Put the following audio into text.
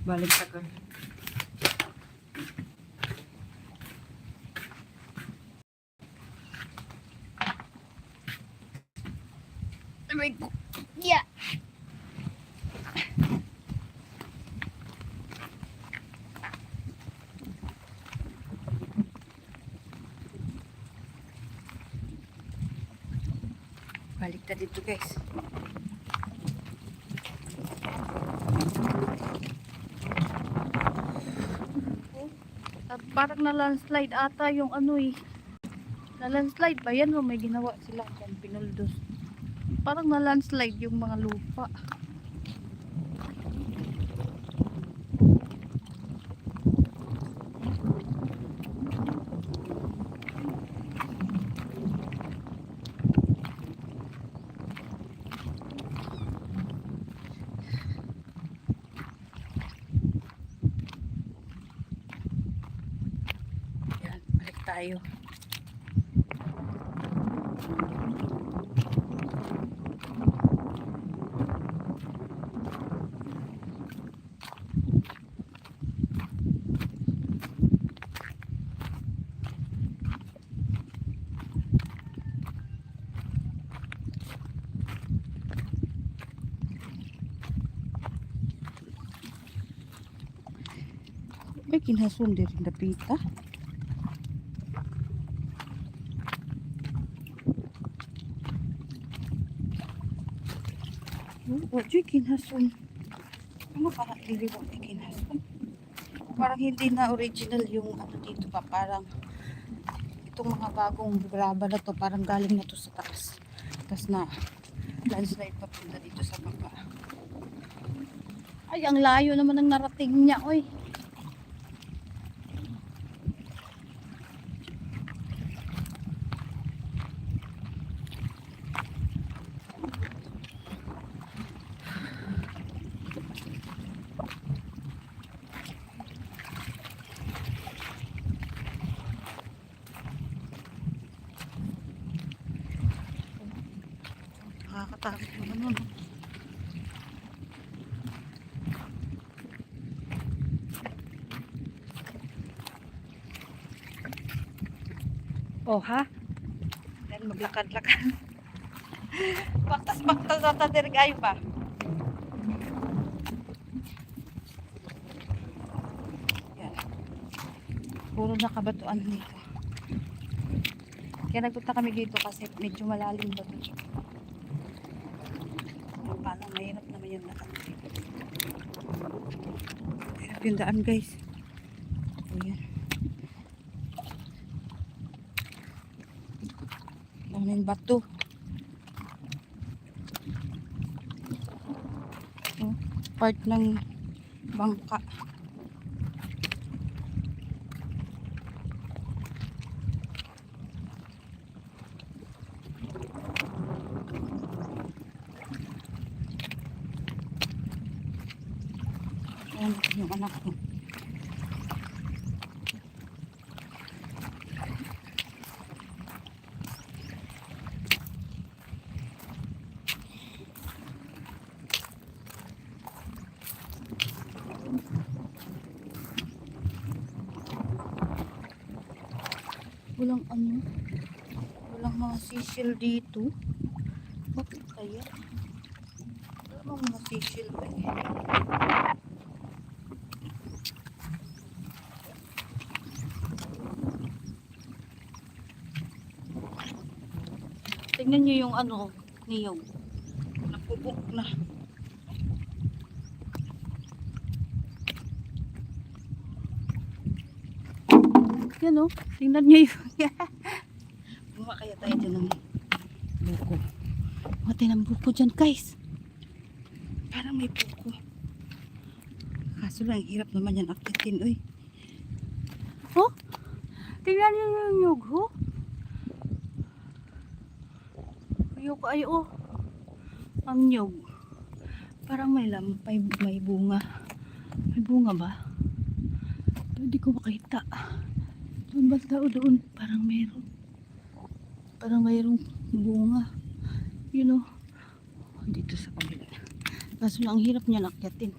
Balik sa girl. Aray ko. Yeah. Balik na dito guys. At parang na-landslide ata yung ano eh. Na-landslide ba yan o may ginawa sila dyan, pinuldos. Parang na-landslide yung mga lupa. Yan, balik tayo. May kinhason din na pita. Oh, kinhason. Ano pa nagliliwan may kinhason? Parang hindi na original yung ano dito pa. Parang itong mga bagong graba na to. Parang galing na to sa taas. Tapos na landslide papunta dito sa baba. Ay, ang layo naman ng narating niya, oy. Nakakatakot naman nun. Oh, ha? Then maglakad-lakad. Baktas-baktas sa tadir kayo pa. Yan. Puro nakabatuan dito. Kaya nagpunta kami dito kasi medyo malalim ba dito. Paano mahirap naman yung daan. Hirap yung daan guys. Ayan. Daming bato. Oh, part ng bangka. Ayan yung anak ko. Walang ano. Walang mga sisil dito. Bakit kaya? Walang mga sisil ba eh. Tingnan nyo yung ano, niyog. Napubok na. Yan o, tingnan nyo yung... Buka kaya tayo dyan ng buko. Matay ng buko dyan guys. Parang may buko. Kaso lang, hirap naman yan akitin. Uy. Oh, tingnan nyo yung niyog ho. Niyog ay oh. Ang niyog. Parang may lampay, may bunga. May bunga ba? Hindi ko makita. Doon ba tao doon? Parang mayroon. Parang mayroong bunga. You know. Dito sa kabila. Kaso lang ang hirap niya nakyatin.